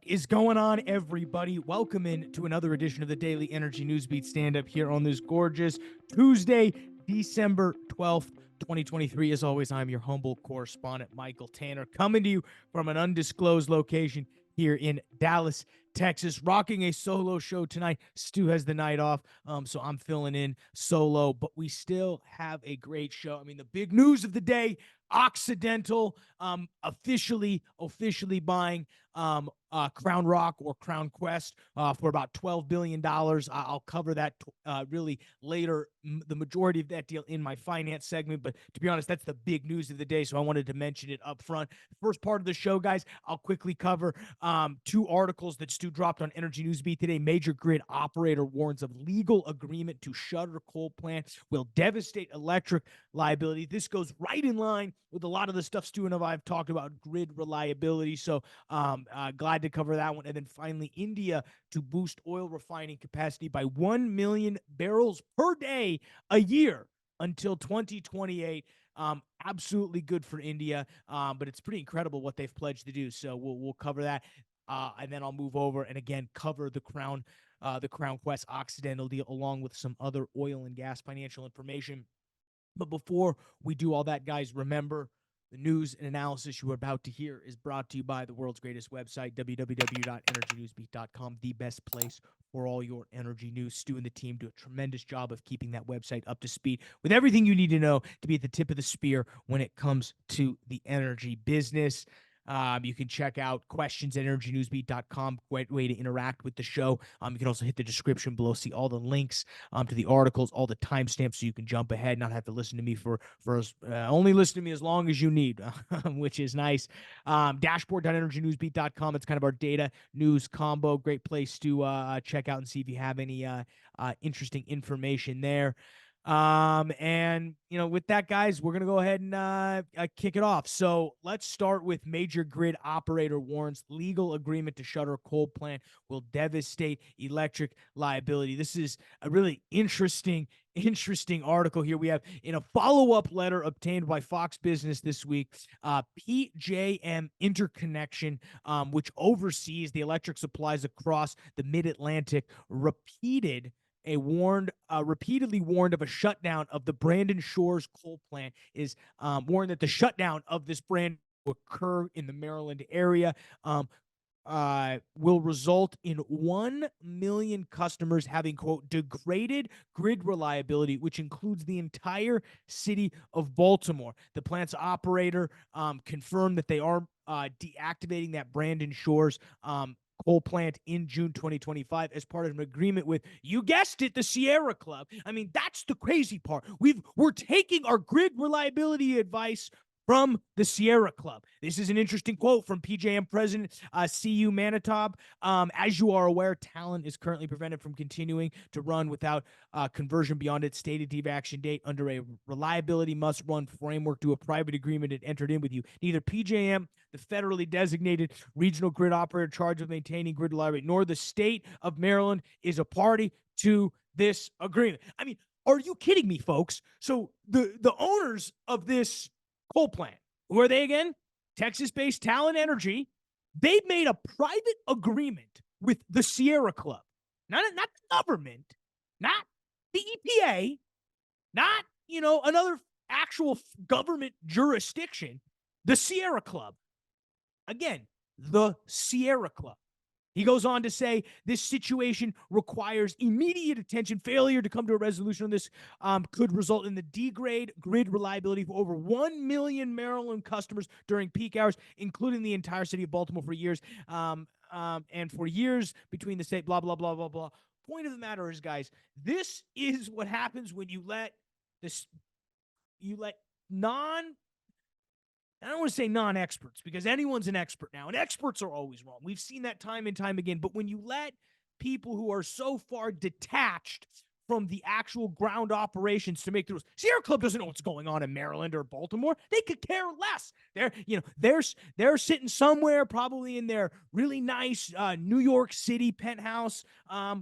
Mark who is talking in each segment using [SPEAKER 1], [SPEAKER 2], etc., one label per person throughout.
[SPEAKER 1] is going on, everybody? Welcome in to another edition of the Daily Energy Newsbeat Stand-Up here on this gorgeous Tuesday, December 12th, 2023. As always, I'm your humble correspondent, Michael Tanner, coming to you from an undisclosed location here in Dallas, Texas, rocking a solo show tonight. Stu has the night off, so I'm filling in solo, but we still have a great show. I mean, the big news of the day, Occidental officially buying CrownRock or Crown Quest for about $12 billion. I'll cover that really later, the majority of that deal in my finance segment. But to be honest, that's the big news of the day, so I wanted to mention it up front. First part of the show, guys, I'll quickly cover two articles that Stu dropped on Energy Newsbeat today. Major grid operator warns of legal agreement to shutter coal plant will devastate electric liability. This goes right in line with a lot of the stuff Stu and I have talked about, grid reliability. So glad to cover that one. And then finally, India to boost oil refining capacity by 1 million barrels per day a year until 2028. Absolutely good for India, but it's pretty incredible what they've pledged to do. So we'll cover that, and then I'll move over and again cover the Crown Quest Occidental deal along with some other oil and gas financial information. But before we do all that, guys, remember the news and analysis you are about to hear is brought to you by the world's greatest website, www.energynewsbeat.com, the best place for all your energy news. Stu and the team do a tremendous job of keeping that website up to speed with everything you need to know to be at the tip of the spear when it comes to the energy business. You can check out questions at energynewsbeat.com. Great way to interact with the show. You can also hit the description below, see all the links to the articles, all the timestamps, so you can jump ahead, not have to listen to me for only listen to me as long as you need, which is nice. Dashboard.energynewsbeat.com. It's kind of our data news combo. Great place to check out and see if you have any interesting information there. And with that, guys, we're gonna go ahead and kick it off. So let's start with major grid operator warns legal agreement to shutter coal plant will devastate electric liability. This is a really interesting article here. We have in a follow-up letter obtained by Fox Business this week, PJM Interconnection, which oversees the electric supplies across the mid-Atlantic, repeatedly warned of a shutdown of the Brandon Shores coal plant, is warned that the shutdown of this brand will occur in the Maryland area, will result in 1 million customers having, quote, degraded grid reliability, which includes the entire city of Baltimore. The plant's operator confirmed that they are deactivating that Brandon Shores coal plant in June 2025 as part of an agreement with, you guessed it, the Sierra Club. I mean, that's the crazy part. We're taking our grid reliability advice from the Sierra Club. This is an interesting quote from PJM President C.U. Manitob. As you are aware, Talon is currently prevented from continuing to run without conversion beyond its stated devaction date under a reliability must-run framework to a private agreement it entered in with you. Neither PJM, the federally designated regional grid operator charged with maintaining grid reliability, nor the state of Maryland is a party to this agreement. I mean, are you kidding me, folks? So the owners of this coal plant, who are they again? Texas-based Talon Energy. They've made a private agreement with the Sierra Club, not the government, not the EPA, not another actual government jurisdiction. The Sierra Club. Again, the Sierra Club. He goes on to say this situation requires immediate attention. Failure to come to a resolution on this could result in the degrade grid reliability for over 1 million Maryland customers during peak hours, including the entire city of Baltimore for years, and for years between the state, blah, blah, blah, blah, blah. Point of the matter is, guys, this is what happens when you let I don't want to say non-experts, because anyone's an expert now, and experts are always wrong. We've seen that time and time again. But when you let people who are so far detached from the actual ground operations to make the rules, Sierra Club doesn't know what's going on in Maryland or Baltimore. They could care less. They're sitting somewhere, probably in their really nice New York City penthouse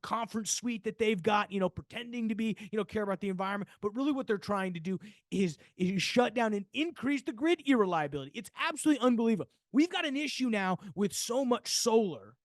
[SPEAKER 1] conference suite that they've got, pretending to be, care about the environment. But really what they're trying to do is shut down and increase the grid irreliability. It's absolutely unbelievable. We've got an issue now with so much solar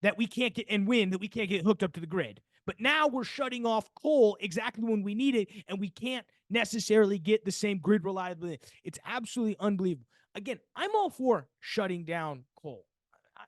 [SPEAKER 1] that we can't get and wind that we can't get hooked up to the grid. But now we're shutting off coal exactly when we need it, and we can't necessarily get the same grid reliability. It's absolutely unbelievable. Again, I'm all for shutting down coal.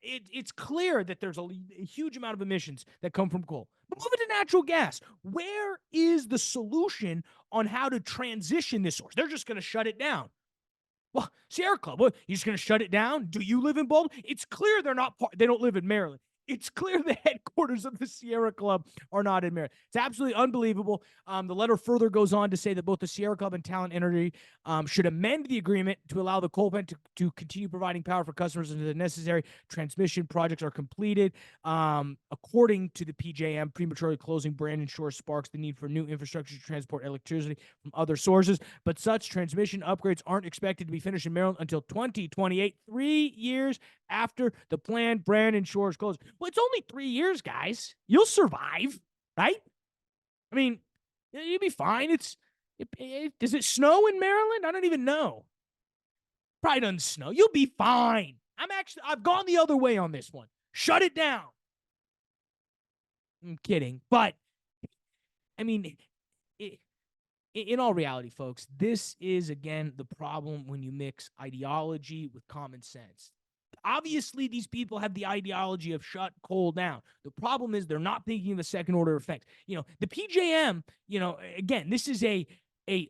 [SPEAKER 1] It's clear that there's a huge amount of emissions that come from coal. But move it to natural gas. Where is the solution on how to transition this source? They're just going to shut it down. Well, Sierra Club, what, you're just going to shut it down? Do you live in Baltimore? It's clear they don't live in Maryland. It's clear the headquarters of the Sierra Club are not in Maryland. It's absolutely unbelievable. The letter further goes on to say that both the Sierra Club and Talent Energy should amend the agreement to allow the coal plant to continue providing power for customers until the necessary transmission projects are completed. According to the PJM, prematurely closing Brandon Shore sparks the need for new infrastructure to transport electricity from other sources, but such transmission upgrades aren't expected to be finished in Maryland until 2028, 3 years after the planned Brandon Shores close. Well, it's only 3 years, guys. You'll survive, right? I mean, you'll be fine. Does it snow in Maryland? I don't even know. Probably doesn't snow. You'll be fine. I've gone the other way on this one. Shut it down. I'm kidding. But, I mean, in all reality, folks, this is, again, the problem when you mix ideology with common sense. Obviously, these people have the ideology of shut coal down. The problem is they're not thinking of the second order effects. The PJM, again, this is a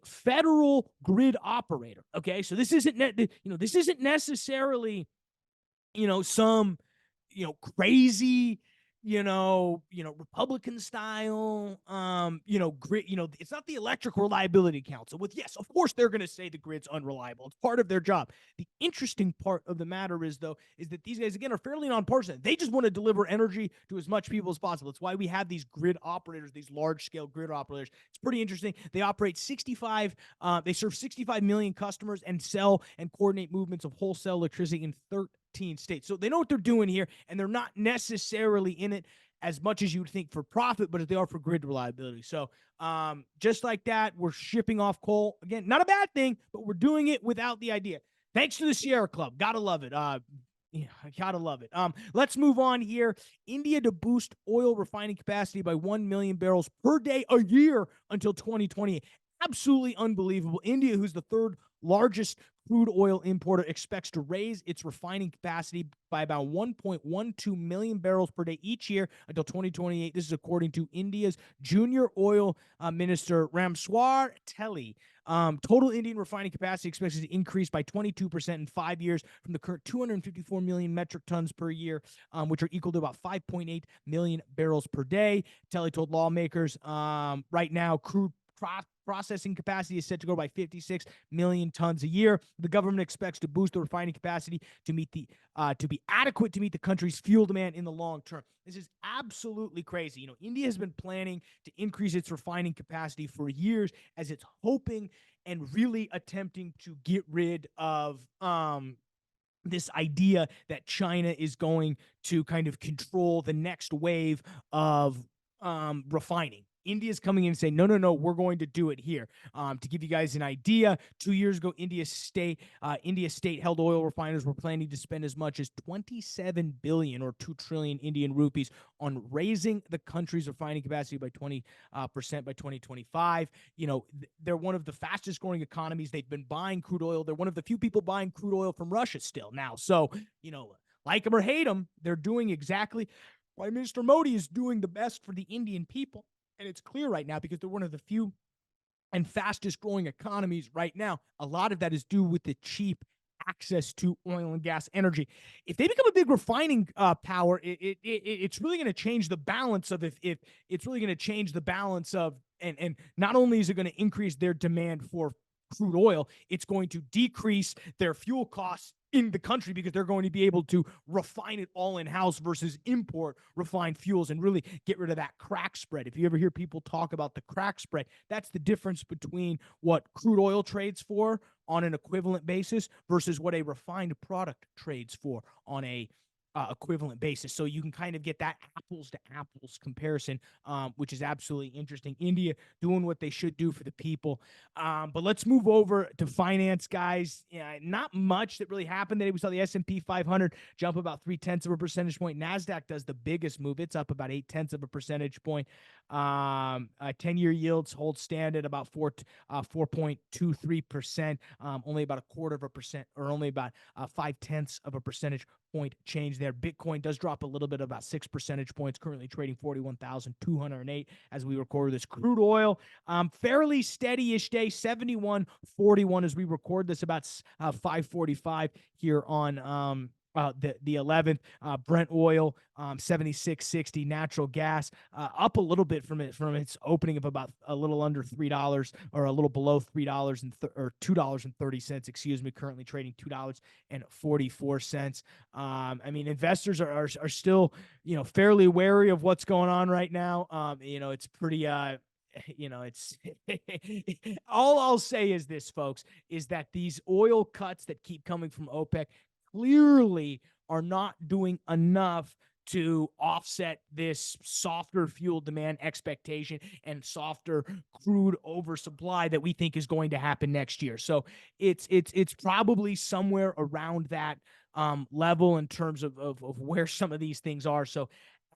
[SPEAKER 1] federal grid operator. Okay, so this isn't necessarily, some, crazy, Republican style, grid, it's not the Electric Reliability Council yes, of course, they're going to say the grid's unreliable. It's part of their job. The interesting part of the matter is that these guys, again, are fairly nonpartisan. They just want to deliver energy to as much people as possible. It's why we have these grid operators, these large scale grid operators. It's pretty interesting. They operate they serve 65 million customers and sell and coordinate movements of wholesale electricity in 13 states. So they know what they're doing here, and they're not necessarily in it as much as you would think for profit, but they are for grid reliability. So just like that, we're shipping off coal. Again, not a bad thing, but we're doing it without the idea. Thanks to the Sierra Club. Gotta love it. Gotta love it. Let's move on here. India to boost oil refining capacity by 1 million barrels per day a year until 2020. Absolutely unbelievable. India, who's the third largest crude oil importer, expects to raise its refining capacity by about 1.12 million barrels per day each year until 2028. This is according to India's junior oil minister, Ramswar Telly. Total Indian refining capacity expected to increase by 22% in 5 years from the current 254 million metric tons per year, which are equal to about 5.8 million barrels per day. Telly told lawmakers right now crude processing capacity is set to grow by 56 million tons a year. The government expects to boost the refining capacity to be adequate to meet the country's fuel demand in the long term. This is absolutely crazy. India has been planning to increase its refining capacity for years as it's hoping and really attempting to get rid of this idea that China is going to kind of control the next wave of refining. India's coming in and saying, no, we're going to do it here. To give you guys an idea, 2 years ago, India state-held oil refiners were planning to spend as much as 27 billion or 2 trillion Indian rupees on raising the country's refining capacity by 20% by 2025. They're one of the fastest growing economies. They've been buying crude oil. They're one of the few people buying crude oil from Russia still now. So, like them or hate them, they're doing exactly why Mr. Modi is doing the best for the Indian people. And it's clear right now because they're one of the few and fastest growing economies right now. A lot of that is due with the cheap access to oil and gas energy. If they become a big refining power, it's really going to change the balance of if it's really going to change the balance of and not only is it going to increase their demand for crude oil, it's going to decrease their fuel costs in the country because they're going to be able to refine it all in-house versus import refined fuels and really get rid of that crack spread. If you ever hear people talk about the crack spread, that's the difference between what crude oil trades for on an equivalent basis versus what a refined product trades for on a equivalent basis. So you can kind of get that apples to apples comparison, which is absolutely interesting. India doing what they should do for the people. But let's move over to finance, guys. Yeah, not much that really happened today. We saw the S&P 500 jump about 0.3 of a percentage point. NASDAQ does the biggest move. It's up about 0.8 of a percentage point. 10-year yields hold stand at about 4.23%, only about 0.25%, or only about 0.5 of a percentage point change there. Bitcoin does drop a little bit, about 6 percentage points, currently trading 41,208 as we record this. Crude oil, fairly steady-ish day, 71.41 as we record this, about 5:45 here on the 11th. Brent oil, 76.60. Natural gas, up a little bit from its opening of about a little under $3, or a little below $3 or $2.30. Excuse me. Currently trading $2.44. I mean, investors are still, fairly wary of what's going on right now. It's pretty. It's all I'll say is this, folks, is that these oil cuts that keep coming from OPEC clearly are not doing enough to offset this softer fuel demand expectation and softer crude oversupply that we think is going to happen next year. So it's probably somewhere around that level in terms of where some of these things are. So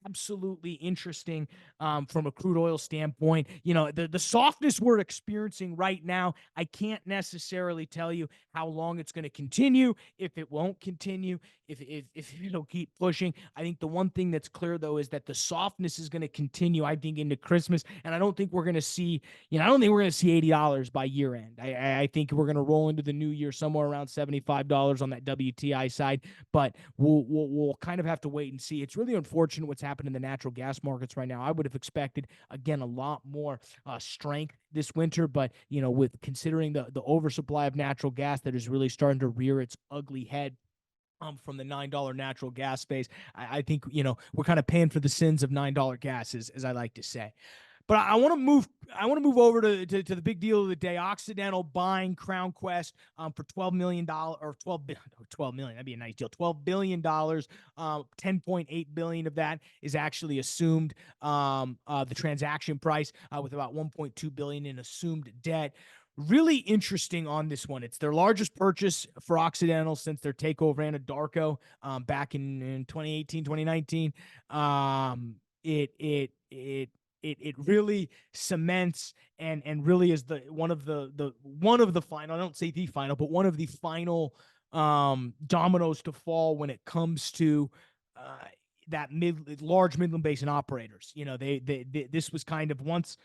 [SPEAKER 1] absolutely interesting from a crude oil standpoint. The softness we're experiencing right now, I can't necessarily tell you how long it's going to continue, if it won't continue, if it'll keep pushing. I think the one thing that's clear, though, is that the softness is going to continue, I think, into Christmas, and I don't think we're going to see, $80 by year end. I think we're going to roll into the new year somewhere around $75 on that WTI side, but we'll kind of have to wait and see. It's really unfortunate what's happened in the natural gas markets right now. I would have expected, again, a lot more strength this winter, but with considering the oversupply of natural gas that is really starting to rear its ugly head from the $9 natural gas space, I think we're kind of paying for the sins of $9 gas, as I like to say. But I want to move over to the big deal of the day. Occidental buying Crown Quest for $12 million, or $12 million. That'd be a nice deal. $12 billion. $10.8 billion of that is actually assumed the transaction price, with about $1.2 billion in assumed debt. Really interesting on this one. It's their largest purchase for Occidental since their takeover Anadarko back in 2018, 2019. It really cements and really is one of the final, I don't say the final, but one of the final dominoes to fall when it comes to that large Midland Basin operators. This was kind of once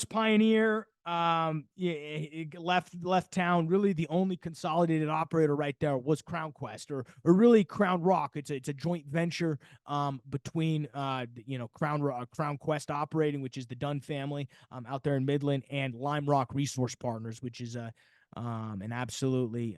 [SPEAKER 1] Pioneer left town, really the only consolidated operator right there was Crown Quest, or really CrownRock. It's a joint venture between Crown Quest Operating, which is the Dunn family out there in Midland, and Lime Rock Resource Partners, which is an absolutely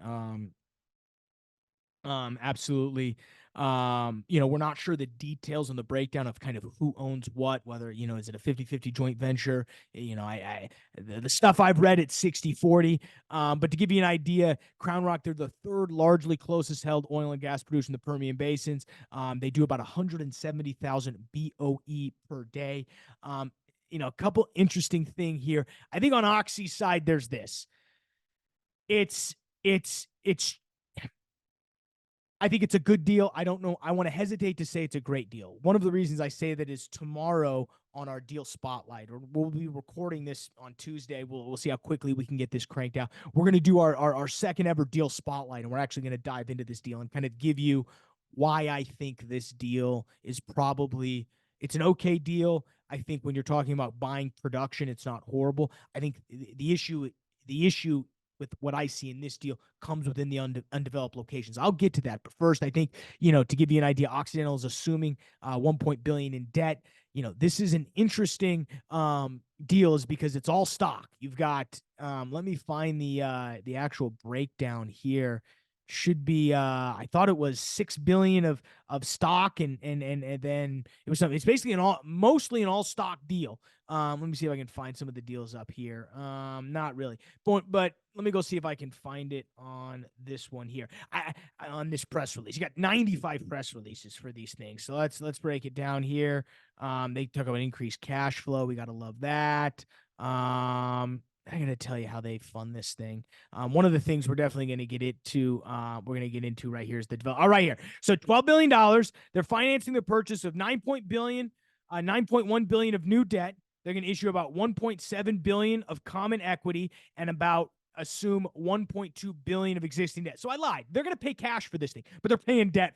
[SPEAKER 1] we're not sure the details on the breakdown of kind of who owns what, whether is it a 50-50 joint venture. The stuff I've read, it's 60-40. But to give you an idea, CrownRock, they're the third largely closest held oil and gas producer in the Permian Basins. They do about 170,000 BOE per day. A couple interesting thing here. I think on Oxy's side, there's this. I think it's a good deal. I don't know. I want to hesitate to say it's a great deal. One of the reasons I say that is tomorrow on our deal spotlight, or we'll be recording this on Tuesday. We'll see how quickly we can get this cranked out. We're going to do our second ever deal spotlight, and we're actually going to dive into this deal and kind of give you why I think this deal is it's an okay deal. I think when you're talking about buying production, it's not horrible. I think the issue with what I see in this deal comes within the undeveloped locations. I'll get to that. But first, I think, to give you an idea, Occidental is assuming $1 billion in debt. This is an interesting deal, is because it's all stock. You've got, let me find the actual breakdown here. should be I thought it was 6 billion of stock, and then it was something. It's basically mostly an all stock deal. Let me see if I can find some of the deals up here. Not really, but let me go see if I can find it on this one here. On this press release, you got 95 press releases for these things. So let's break it down here. They talk about increased cash flow. We gotta love that. I gotta tell you how they fund this thing. One of the things we're definitely gonna get we're gonna get into right here is the develop. All right, here. So $12 billion. They're financing the purchase of 9.1 billion of new debt. They're gonna issue about 1.7 billion of common equity and assume 1.2 billion of existing debt. So I lied. They're gonna pay cash for this thing, but they're paying debt.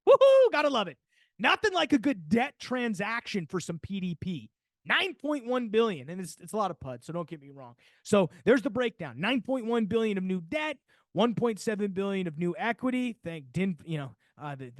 [SPEAKER 1] Woohoo! Gotta love it. Nothing like a good debt transaction for some PDP. 9.1 billion, and it's a lot of PUD, so don't get me wrong. So there's the breakdown: 9.1 billion of new debt, 1.7 billion of new equity. The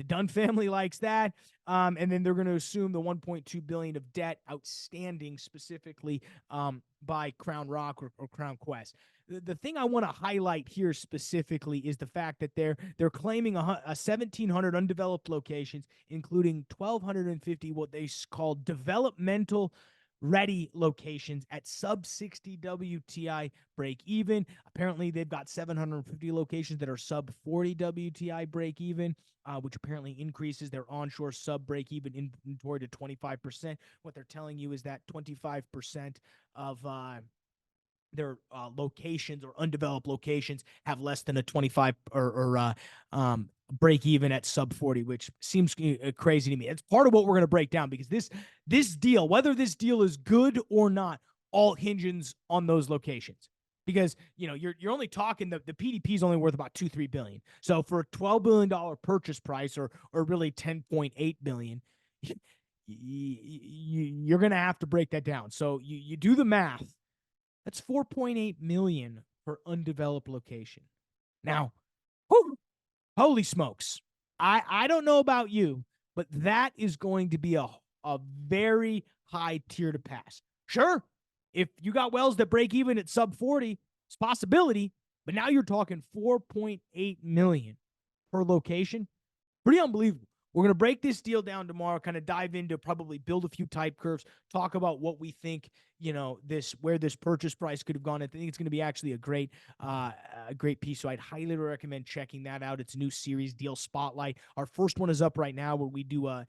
[SPEAKER 1] Dunn family likes that. And then they're going to assume the 1.2 billion of debt outstanding, specifically by CrownRock or Crown Quest. The thing I want to highlight here specifically is the fact that they're claiming 1,700 undeveloped locations, including 1,250 what they call developmental ready locations at sub 60 WTI break even. Apparently, they've got 750 locations that are sub 40 WTI break even, which apparently increases their onshore sub break even inventory to 25%. What they're telling you is that 25% of their locations or undeveloped locations have less than a 25 or break even at sub 40, which seems crazy to me. It's part of what we're going to break down, because this deal, whether this deal is good or not, all hinges on those locations. Because you're only talking the PDP is only worth about 2-3 billion. So for a $12 billion purchase price, or really 10.8 billion, you're going to have to break that down. So you do the math. That's 4.8 million per undeveloped location. Now, holy smokes. I don't know about you, but that is going to be a very high tier to pass. Sure, if you got wells that break even at sub 40, it's a possibility, but now you're talking 4.8 million per location. Pretty unbelievable. We're going to break this deal down tomorrow, kind of dive into, probably build a few type curves, talk about what we think, where this purchase price could have gone. I think it's going to be actually a great piece. So I'd highly recommend checking that out. It's a new series, Deal Spotlight. Our first one is up right now, where we do a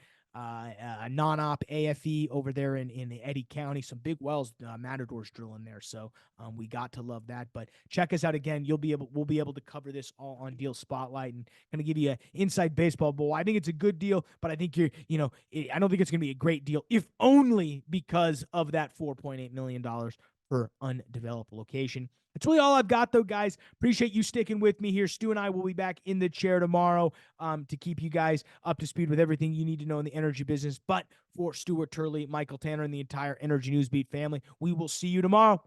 [SPEAKER 1] non-op AFE over there in Eddy County. Some big wells, Matador's drilling there. So we got to love that. But check us out again. We'll be able to cover this all on Deal Spotlight and kind of give you an inside baseball bowl. I think it's a good deal, but I think I don't think it's going to be a great deal, if only because of that $4.8 million per undeveloped location. That's really all I've got, though, guys. Appreciate you sticking with me here. Stu and I will be back in the chair tomorrow to keep you guys up to speed with everything you need to know in the energy business. But for Stuart Turley, Michael Tanner, and the entire Energy Newsbeat family, we will see you tomorrow.